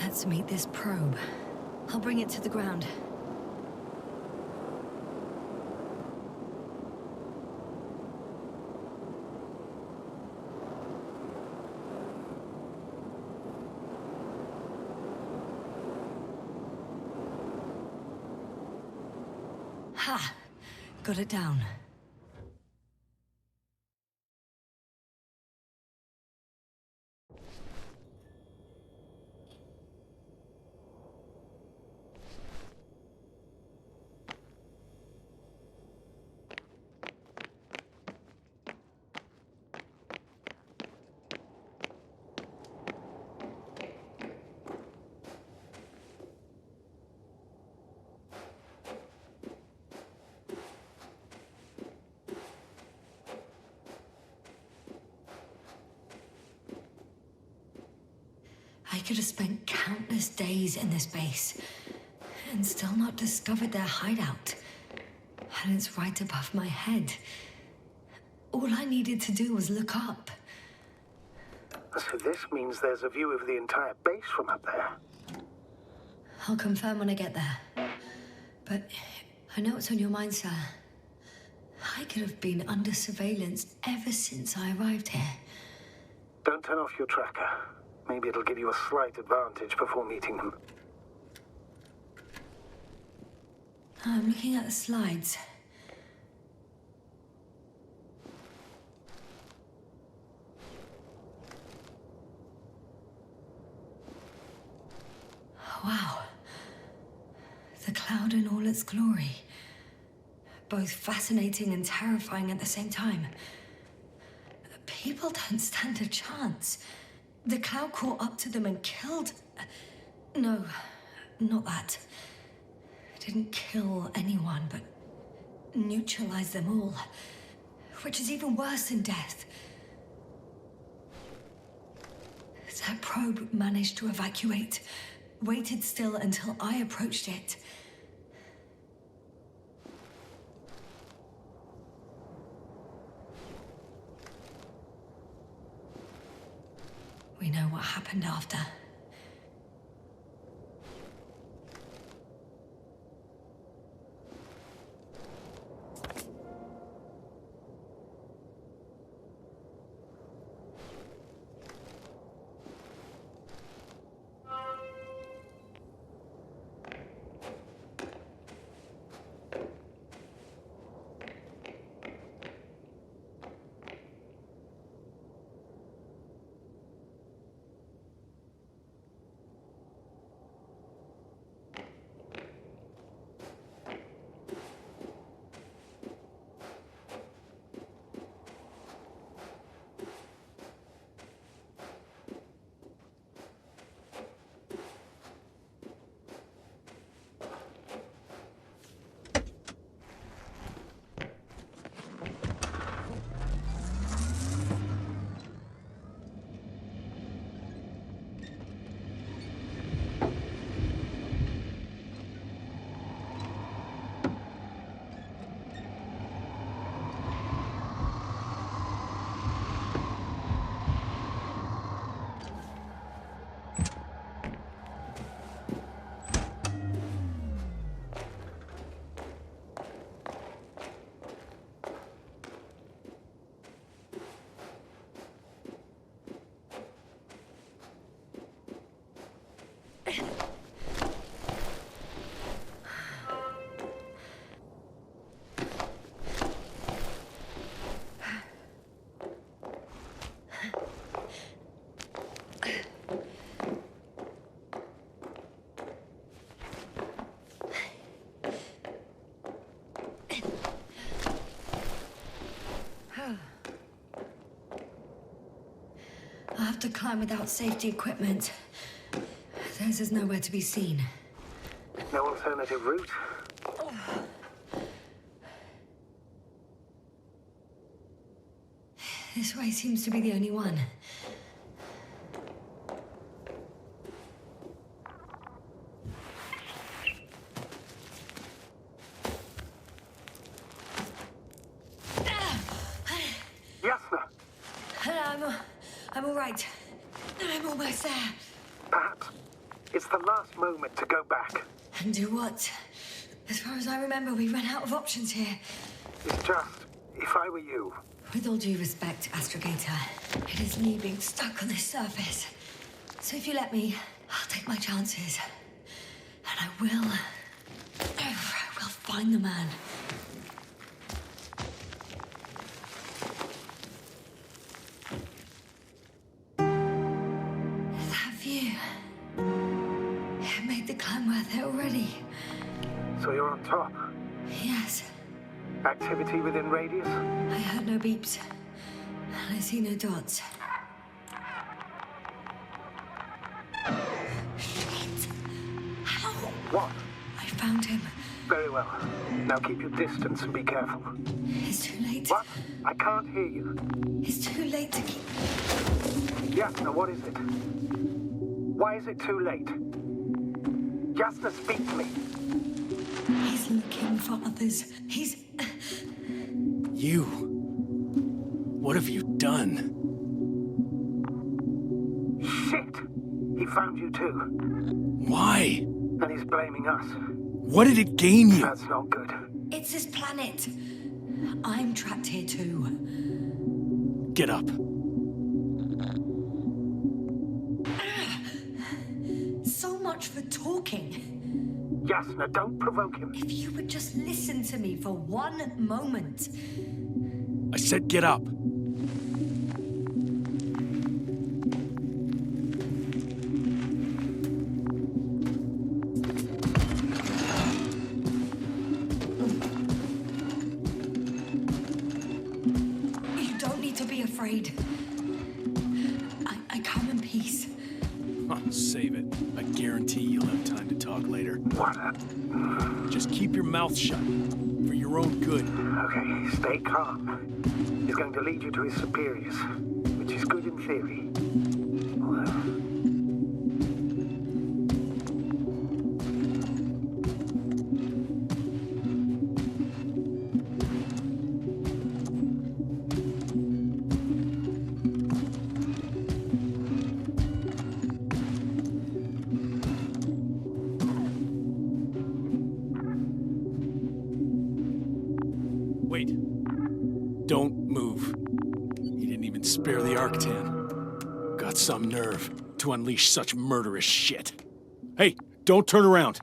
Let's meet this probe. I'll bring it to the ground. Ha! Got it down. I could have spent countless days in this base and still not discovered their hideout. And it's right above my head. All I needed to do was look up. So this means there's a view of the entire base from up there. I'll confirm when I get there. But I know it's on your mind, sir. I could have been under surveillance ever since I arrived here. Don't turn off your tracker. Maybe it'll give you a slight advantage before meeting them. I'm looking at the slides. Wow. The cloud in all its glory. Both fascinating and terrifying at the same time. People don't stand a chance. The cloud caught up to them and killed... No, not that. It didn't kill anyone, but neutralized them all. Which is even worse than death. That probe managed to evacuate. Waited still until I approached it. We know what happened after. I'll have to climb without safety equipment. Theirs is nowhere to be seen. No alternative route? This way seems to be the only one. Yasna! I'm all right. I'm almost there. It's the last moment to go back. And do what? As far as I remember, we ran out of options here. It's just, if I were you... With all due respect, Astrogator, it is me being stuck on this surface. So if you let me, I'll take my chances. And I will find the man. That view. It made the climb worth it already. So you're on top. Yes. Activity within radius? I heard no beeps. And I see no dots. Shit! How? What? I found him. Very well. Now keep your distance and be careful. It's too late. What? I can't hear you. It's too late to keep... Yasna, what is it? Why is it too late? Yasna, speak to me. He's looking for others. He's... You? What have you done? Shit! He found you too. Why? And he's blaming us. What did it gain you? That's not good. It's this planet. I'm trapped here too. Get up. So much for talking. Yasna, don't provoke him. If you would just listen to me for one moment. I said get up. You don't need to be afraid. I come in peace. Oh, save it. I guarantee you'll have time to talk later. What? Just keep your mouth shut. For your own good. Okay, stay calm. He's going to lead you to his superiors, which is good in theory. Wait. Don't move. He didn't even spare the Arctan. Got some nerve to unleash such murderous shit. Hey, don't turn around.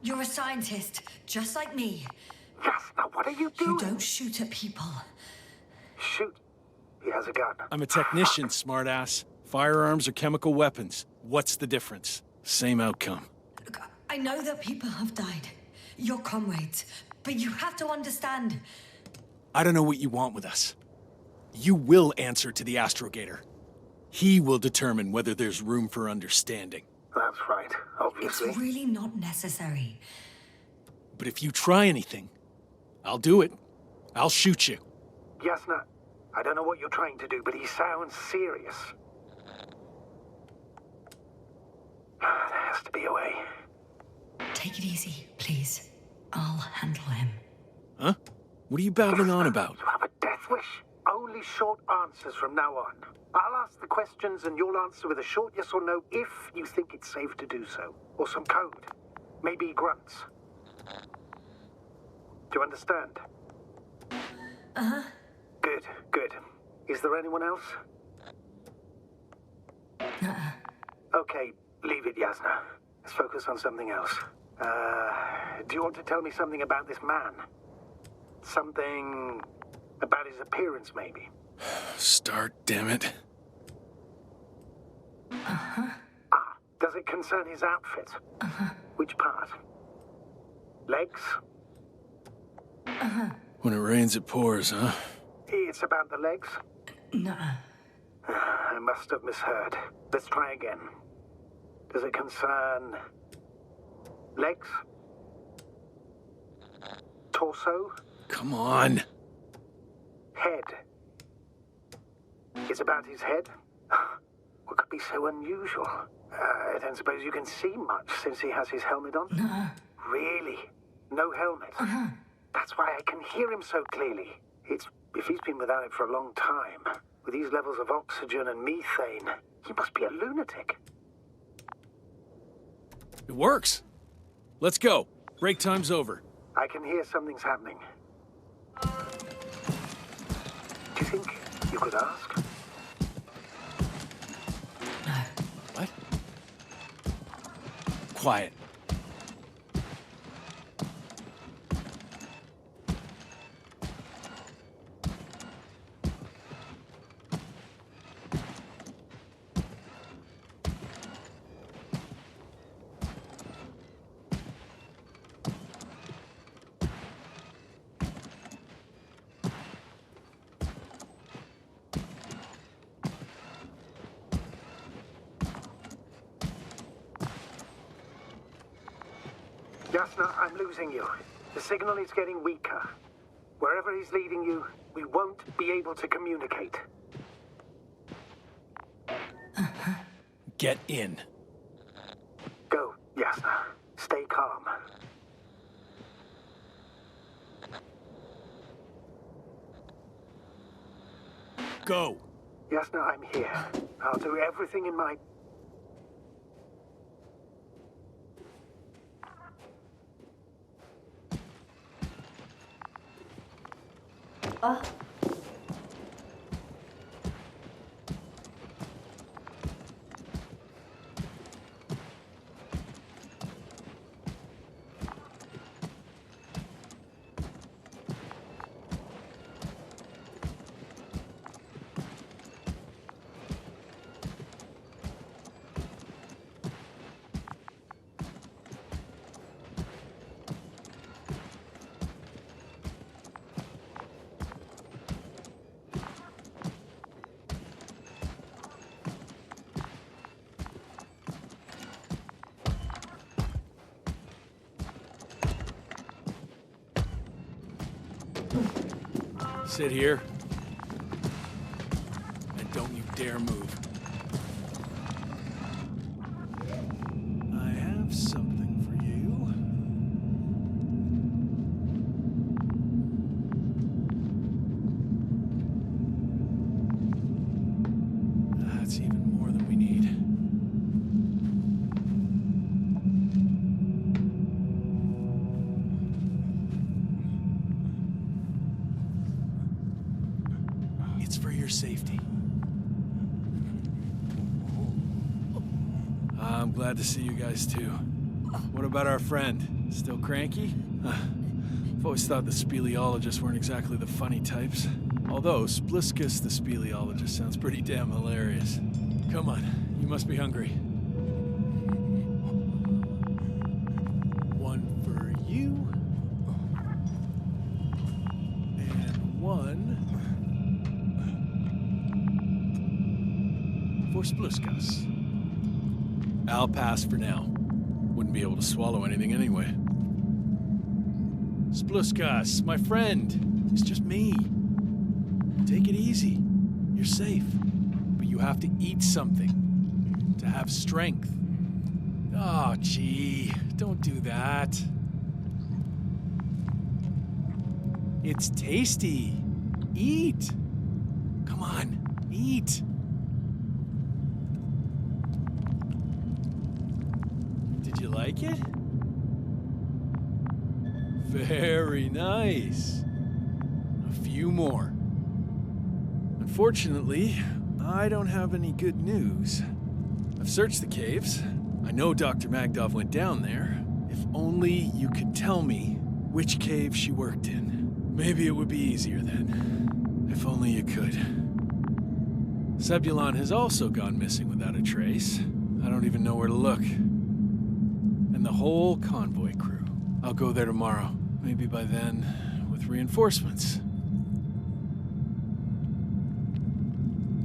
You're a scientist, just like me. Yasna, what are you doing? You don't shoot at people. Shoot. He has a gun. I'm a technician, smartass. Firearms are chemical weapons. What's the difference? Same outcome. Look, I know that people have died. Your comrades. But you have to understand. I don't know what you want with us. You will answer to the Astrogator. He will determine whether there's room for understanding. That's right, obviously. It's really not necessary. But if you try anything, I'll do it. I'll shoot you. Yasna, I don't know what you're trying to do, but he sounds serious. There has to be a way. Take it easy, please. I'll handle him. Huh? What are you babbling on about? You have a death wish? Only short answers from now on. I'll ask the questions and you'll answer with a short yes or no if you think it's safe to do so. Or some code. Maybe grunts. Do you understand? Uh-huh. Good, good. Is there anyone else? Okay, leave it, Yasna. Let's focus on something else. Do you want to tell me something about this man? Something about his appearance, maybe? Start, damn it. Does it concern his outfit? Which part? Legs? When it rains, it pours, huh? It's about the legs? Nuh-uh. I must have misheard. Let's try again. Does it concern... legs? Torso? Come on. Head? It's about his head? What could be so unusual? I don't suppose you can see much since he has his helmet on? No. Really? No helmet? That's why I can hear him so clearly. If he's been without it for a long time, with these levels of oxygen and methane, he must be a lunatic. It works. Let's go. Break time's over. I can hear something's happening. Do you think you could ask? No. What? Quiet. Jasna, I'm losing you. The signal is getting weaker. Wherever he's leading you, we won't be able to communicate. Get in. Go, Jasna. Stay calm. Go. Jasna, I'm here. I'll do everything in my... Sit here. And don't you dare move. I have something for you. That's even more than we need. It's for your safety. I'm glad to see you guys too. What about our friend? Still cranky? I've always thought the speleologists weren't exactly the funny types. Although Spliskus the speleologist sounds pretty damn hilarious. Come on, you must be hungry. One for you. And one for Spliskus. I'll pass for now. Wouldn't be able to swallow anything anyway. Spliskus, my friend. It's just me. Take it easy. You're safe. But you have to eat something to have strength. Oh, gee. Don't do that. It's tasty. Eat. Come on, eat. Did you like it? Very nice. A few more. Unfortunately, I don't have any good news. I've searched the caves. I know Dr. Magdov went down there. If only you could tell me which cave she worked in. Maybe it would be easier then. If only you could. Zebulon has also gone missing without a trace. I don't even know where to look. And the whole convoy crew. I'll go there tomorrow. Maybe by then, with reinforcements.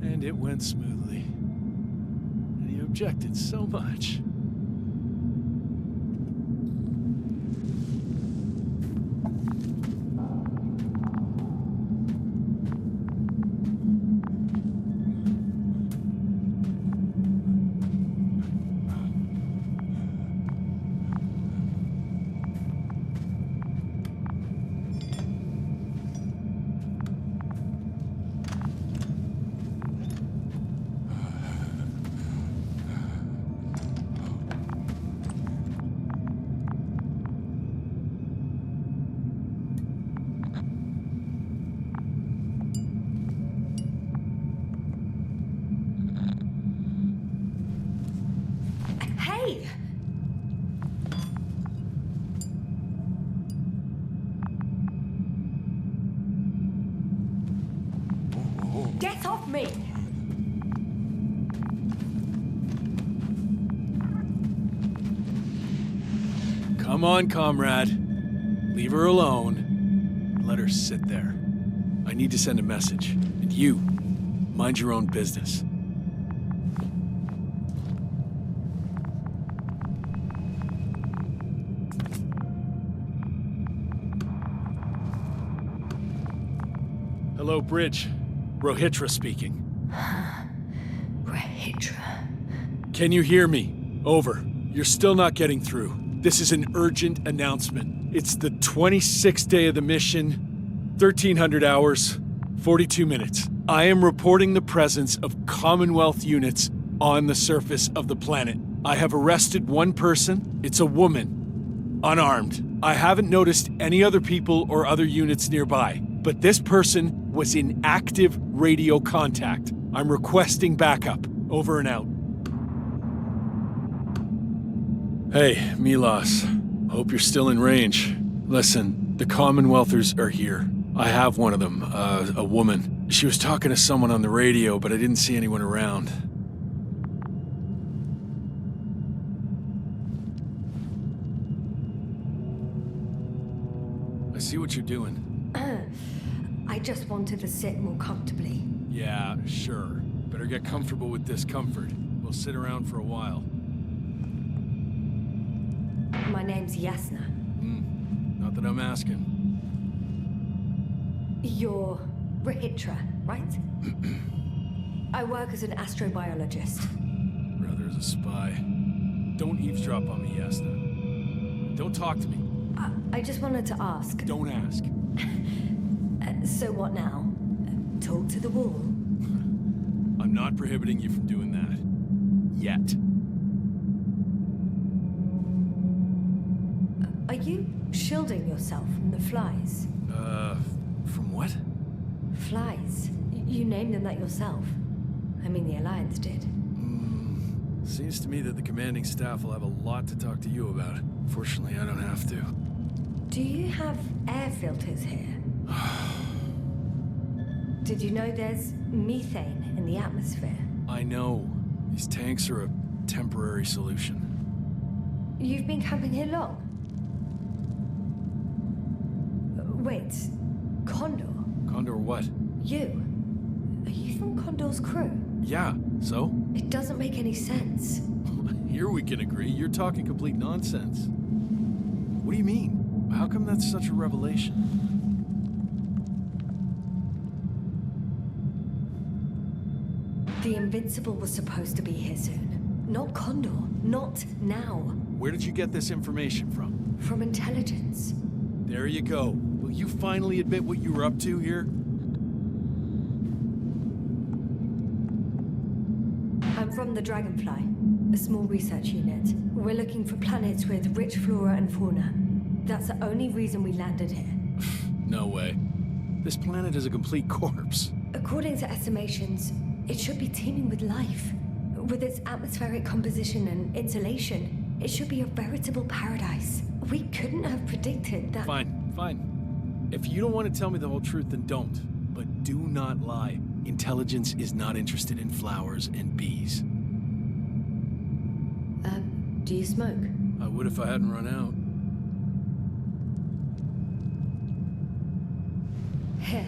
And it went smoothly. And he objected so much. Hey! Get off me! Come on, comrade. Leave her alone. Let her sit there. I need to send a message. And you, mind your own business. Hello, Bridge. Rohitra speaking. Rohitra. Can you hear me? Over. You're still not getting through. This is an urgent announcement. It's the 26th day of the mission, 1300 hours, 42 minutes. I am reporting the presence of Commonwealth units on the surface of the planet. I have arrested one person. It's a woman, unarmed. I haven't noticed any other people or other units nearby, but this person was in active radio contact. I'm requesting backup. Over and out. Hey, Milos. Hope you're still in range. Listen, the Commonwealthers are here. I have one of them, a woman. She was talking to someone on the radio, but I didn't see anyone around. I see what you're doing. I just wanted to sit more comfortably. Yeah, sure. Better get comfortable with discomfort. We'll sit around for a while. My name's Yasna. Not that I'm asking. You're Rohitra, right? I work as an astrobiologist. Brother is a spy. Don't eavesdrop on me, Yasna. Don't talk to me. I just wanted to ask. Don't ask. So what now? Talk to the wall? I'm not prohibiting you from doing that. Yet. Are you shielding yourself from the flies? From what? Flies? You named them that yourself. I mean, the Alliance did. Seems to me that the commanding staff will have a lot to talk to you about. Fortunately, I don't have to. Do you have air filters here? Did you know there's methane in the atmosphere? I know. These tanks are a temporary solution. You've been camping here long? Wait, Condor? Condor what? You? Are you from Condor's crew? Yeah, so? It doesn't make any sense. Here we can agree. You're talking complete nonsense. What do you mean? How come that's such a revelation? The Invincible was supposed to be here soon. Not Condor. Not now. Where did you get this information from? From intelligence. There you go. Will you finally admit what you were up to here? I'm from the Dragonfly, a small research unit. We're looking for planets with rich flora and fauna. That's the only reason we landed here. No way. This planet is a complete corpse. According to estimations, it should be teeming with life. With its atmospheric composition and insulation, it should be a veritable paradise. We couldn't have predicted that. Fine, fine. If you don't want to tell me the whole truth, then don't. But do not lie. Intelligence is not interested in flowers and bees. Do you smoke? I would if I hadn't run out. Here.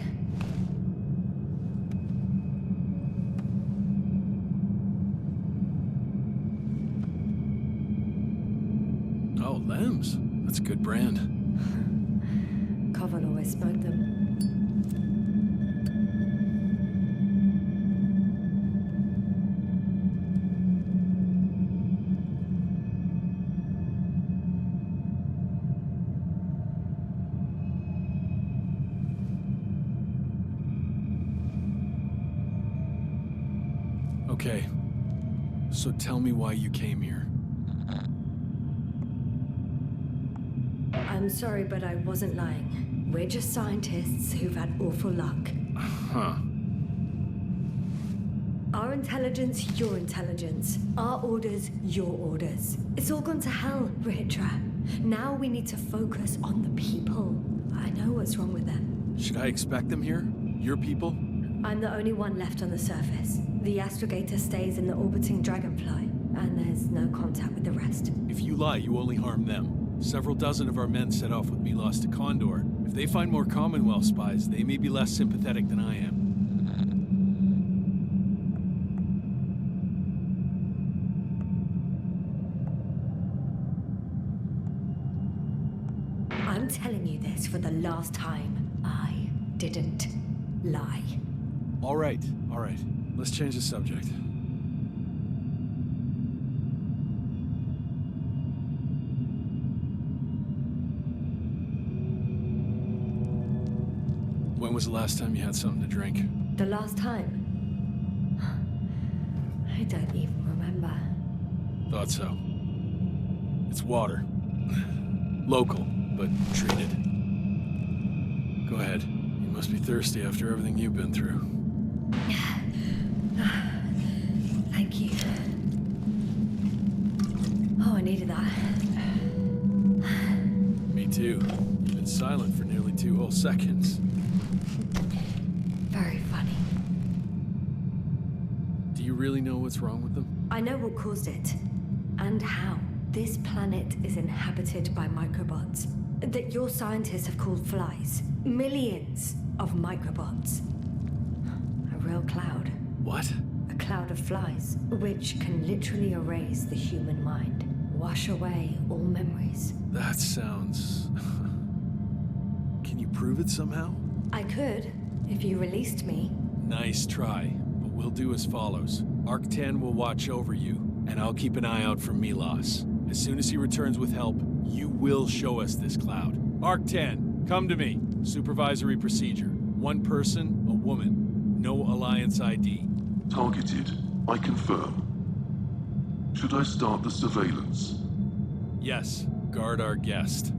Oh, Lems. That's a good brand. Coven always smoked them. Okay. So tell me why you came here. I'm sorry, but I wasn't lying. We're just scientists who've had awful luck. Huh. Our intelligence, your intelligence. Our orders, your orders. It's all gone to hell, Ritra. Now we need to focus on the people. I know what's wrong with them. Should I expect them here? Your people? I'm the only one left on the surface. The astrogator stays in the orbiting dragonfly, and there's no contact with the rest. If you lie, you only harm them. Several dozen of our men set off with Milos to Condor. If they find more Commonwealth spies, they may be less sympathetic than I am. I'm telling you this for the last time. I didn't lie. All right. Let's change the subject. When was the last time you had something to drink? The last time? I don't even remember. Thought so. It's water. Local, but treated. Go ahead. You must be thirsty after everything you've been through. Thank you. Oh, I needed that. Me too. You've been silent for nearly 2 whole seconds. Very funny. Do you really know what's wrong with them? I know what caused it. And how. This planet is inhabited by microbots that your scientists have called flies. Millions of microbots. A real cloud. What? A cloud of flies, which can literally erase the human mind. Wash away all memories. That sounds... Can you prove it somehow? I could, if you released me. Nice try, but we'll do as follows. Arc 10 will watch over you, and I'll keep an eye out for Milos. As soon as he returns with help, you will show us this cloud. Arc 10, come to me. Supervisory procedure. 1 person, a woman. No Alliance ID. Targeted. I confirm. Should I start the surveillance? Yes, guard our guest.